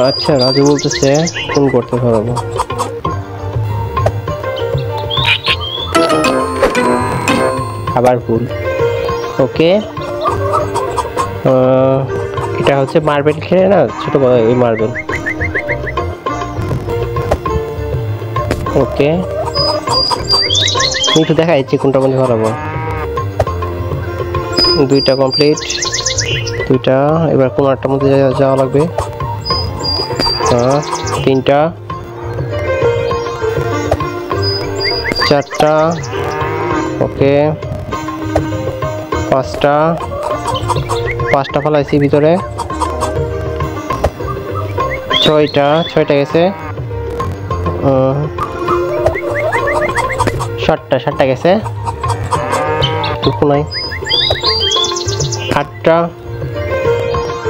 আচ্ছা রাজু বলতেছে ফোন করতে পারবো। আবার ভুল। ওকে, এটা হচ্ছে মার্বেল খেলে না, ছোট এই মার্বেল। ওকে, একটু দেখা যাচ্ছে কোনটা মধ্যে ভালো। দুইটা কমপ্লিট, দুইটা। এবার কোন একটার মধ্যে যাওয়া লাগবে। তিনটা, চারটা। ওকে, পাঁচটা ফেলাইছি ভিতরে। ছয়টা গেছে। সাতটা গেছে। নাই,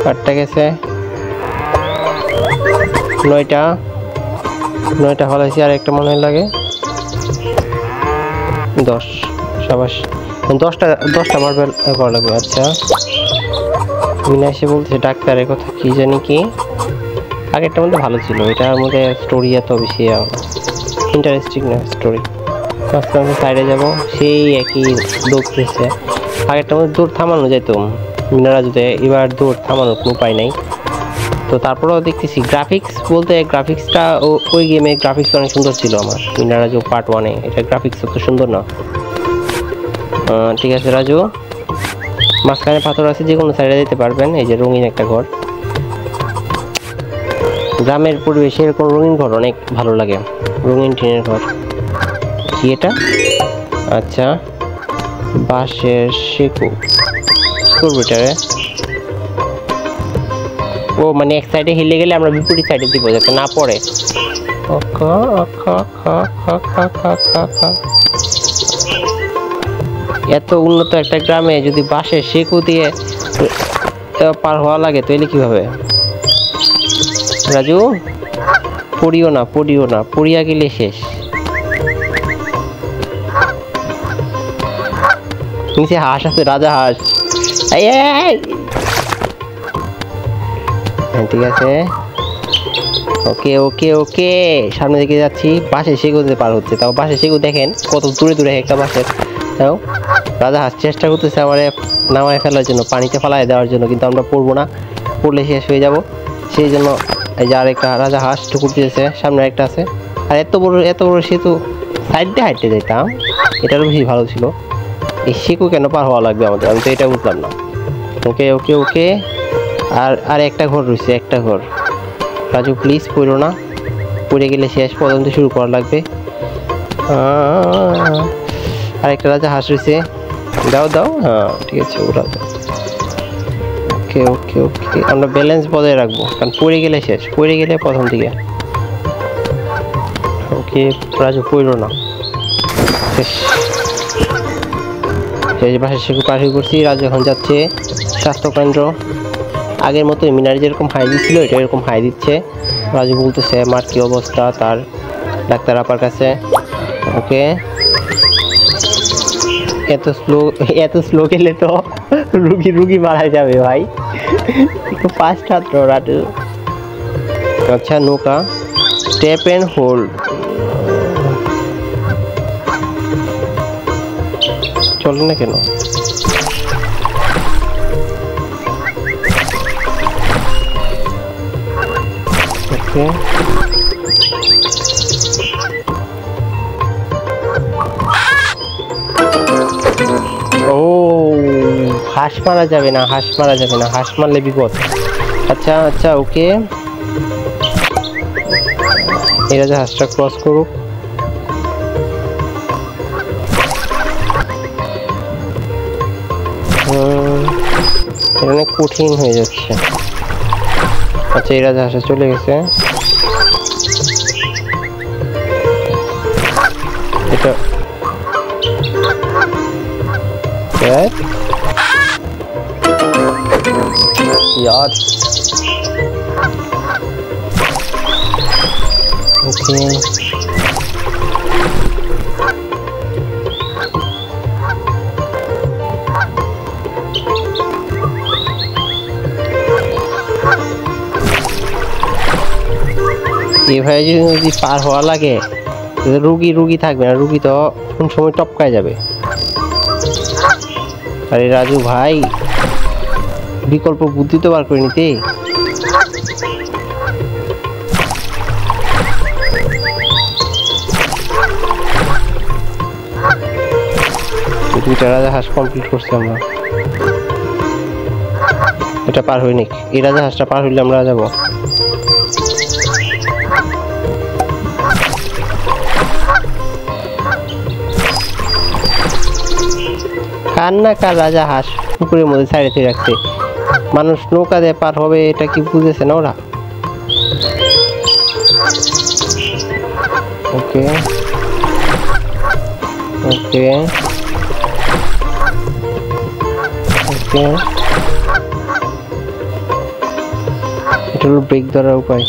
আটটা গেছে। নয়টা ফলাইছি, আর একটা মনে লাগে। 10। সাবাস, 10টা মার্বেল করা লাগবে। আচ্ছা, মিনা এসে বলছে ডাক্তারের কথা, কি জানি কি। আগেরটার মধ্যে ভালো ছিল, এটার মধ্যে স্টোরি এত বেশি ইন্টারেস্টিং না স্টোরি। আস্তে আস্তে সাইডে যাবো, সেই একই দৌড় দিচ্ছে। আগেরটার মধ্যে দৌড় থামানো যেত মিনারা যদি, এবার দৌড় থামানোর কোনো উপায় নাই। তো তারপরেও দেখতেছি গ্রাফিক্স বলতে, গ্রাফিক্সটা ওই গেমে গ্রাফিক্স অনেক সুন্দর ছিল আমার মিনারা রাজু পার্ট 1-এ। এটা গ্রাফিক্স অত সুন্দর না। ঠিক আছে রাজু, মাঝখানে পাথর আছে, যে কোনো সাইডে যেতে পারবেন। এই যে রঙিন একটা ঘর, গ্রামের পরিবেশে এরকম রঙিন ঘর অনেক ভালো লাগে। রঙিন টিনের ঘর। কি এটা? আচ্ছা, বাঁশের শেকু করবো এটারে। ও মানে এক সাইডে হিলে গেলে আমরা বিপরীত সাইডে দিব যাতে না পড়ে। এত উন্নত একটা গ্রামে যদি বাঁশের শেকু দিয়ে পার হওয়া লাগে তাহলে কিভাবে? রাজু, পড়িও না, পড়িয়া গেলে শেষ। নিচে হাঁস আছে, রাজা হাঁস। ঠিক আছে, ওকে ওকে ওকে, সামনে দিকে যাচ্ছি। বাঁশের শেকু পার হচ্ছে, তাও বাঁশের শেকু দেখেন কত দূরে একটা বাঁশের। তাও রাজা হাঁস চেষ্টা করতেছে আমার নামায় ফেলার জন্য, পানিতে ফেলায় দেওয়ার জন্য, কিন্তু আমরা পড়বো না, পড়লে শেষ হয়ে যাব। সেই জন্য এই যে আরেকটা রাজা হাঁস ঠুকুর দিয়েছে, সামনে একটা আছে। আর এত বড় সেতু, সাইড দিয়ে হাঁটতে যেতাম, এটারও বেশি ভালো ছিল। এই শেকু কেন পার হওয়া লাগবে আমাদের, আমি তো এটা বুঝলাম না। ওকে ওকে ওকে, আর একটা ঘর রয়েছে, একটা ঘর। রাজু প্লিজ পড়ো না, পড়ে গেলে শেষ, পর্যন্ত শুরু করা লাগবে। আর একটা রাজা হাঁস রয়েছে, দাও। হ্যাঁ ঠিক আছে, ওরা দাও। ওকে ওকে ওকে, আমরা ব্যালেন্স বজায় রাখবো, কারণ পড়ে গেলে শেষ, পড়ে গেলে প্রথম দিকে। ওকে রাজু পড়ো না, শেষ। বাসায় শেখু পাশে করছি। রাজু এখন যাচ্ছে স্বাস্থ্যকেন্দ্র। আগের মতো মিনার যেরকম হাই দিচ্ছিল, এটা এরকম হাই দিচ্ছে। রাজু বলতেছে মার কি অবস্থা তার, ডাক্তার আপার কাছে। ওকে, এত স্লো গেলে তো রুগী মারা যাবে ভাই, একটু ফাস্ট হাত রাজু। আচ্ছা, নৌকা, ট্যাপ এন্ড হোল্ড। চলে না কেন? ওকে, ও হাঁস মারা যাবে না, হাঁস মারলে বিপদ। আচ্ছা ওকে, এরা যে হাঁসটা ক্রস করুক। এটা অনেক কঠিন হয়ে যাচ্ছে। আচ্ছা, এরা যে হাঁসটা চলে গেছে, এটা यार। ओके, এভাবে যদি পার হওয়া লাগে রুগী থাকবে না, রুগী তো কোন সময় টপকায় যাবে। আরে রাজু ভাই, বিকল্প বুদ্ধি তো বার করে নিতে। দুইটা রাজাহাঁস কমপ্লিট করছি আমরা। এটা পার হইনি, এই রাজাহাঁসটা পার হইলে আমরা যাবো। কান্না কার রাজাহাঁস পুকুরের মধ্যে ছাড়িয়ে রাখছে, মানুষ নৌকা দিয়ে পার হবে এটা কি বুঝেছে না ওরা? ওকে ওকে ওকে, এটা হলো ব্রেক ধরার উপায়।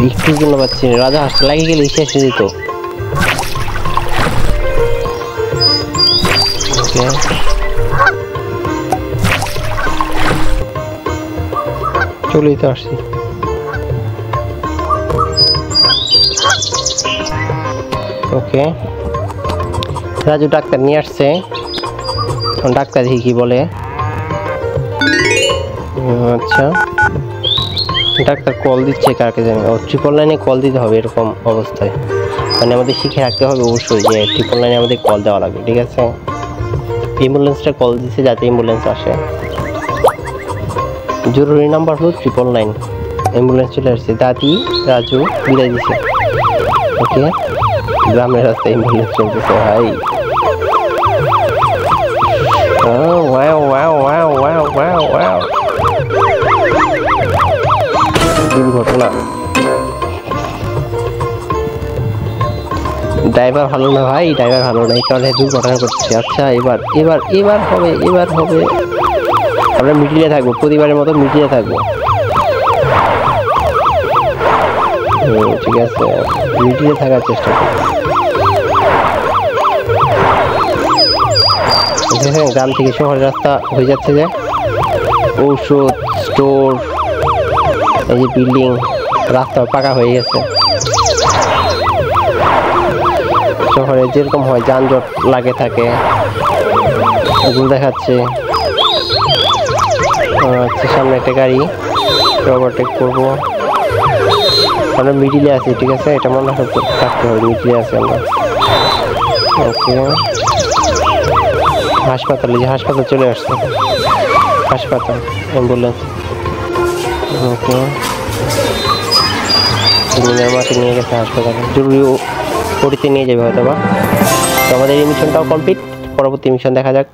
একটু জন্য পাচ্ছি না, রাজাহাঁস লাগিয়ে গেলে শেষ হয়ে যেত। চলেই তো আসছি। ওকে, রাজু ডাক্তার নিয়ে আসছে, ডাক্তার কি বলে। আচ্ছা, ডাক্তার কল দিচ্ছে কাকে জানি, ও 999 কল দিতে হবে এরকম অবস্থায়, মানে আমাদের শিখে রাখতে হবে অবশ্যই যে 999 আমাদের কল দেওয়া লাগবে, ঠিক আছে। অ্যাম্বুলেন্সটা কল দিচ্ছে যাতে অ্যাম্বুলেন্স আসে, জরুরি নাম্বার হলো 999। অ্যাম্বুলেন্স চলে আসছে, দাদি রাজু বিদায় দিছে। ওকে, গ্রামের রাস্তায় অ্যাম্বুলেন্স চলতেছে ভাই। দুর্ঘটনা, ড্রাইভার ভালো না ভাই, ড্রাইভার ভালো না, এই কারণে দুর্ঘটনা করছে। আচ্ছা, এবার এবার এবার হবে, এবার হবে। আমরা মিডিলে থাকবো, প্রতিবারের মতো মিডিলে থাকবো। ঠিক আছে, মিডিলে থাকার চেষ্টা করবো। দেখেন গ্রাম থেকে শহরের রাস্তা হয়ে যাচ্ছে, যে ঔষধ স্টোর, এই যে বিল্ডিং, রাস্তা পাকা হয়ে গেছে। শহরে যেরকম হয় যানজট লাগে থাকে, ওগুলো দেখাচ্ছে। আচ্ছা, সামনে একটা গাড়ি, ওভারটেক করবো। আমরা মিডিলে আছি, ঠিক আছে, এটা মনে থাকতে হবে, মিডিলে আছি আমরা। ওকে, হাসপাতালে, যে হাসপাতাল চলে আসছে, হাসপাতাল অ্যাম্বুলেন্স। ওকে, আমাকে নিয়ে গেছে হাসপাতালে, জরুরি ওটিতে নিয়ে যাবে হয়তো বা। তো আমাদের এই মিশনটাও কমপ্লিট, পরবর্তী মিশন দেখা যাক।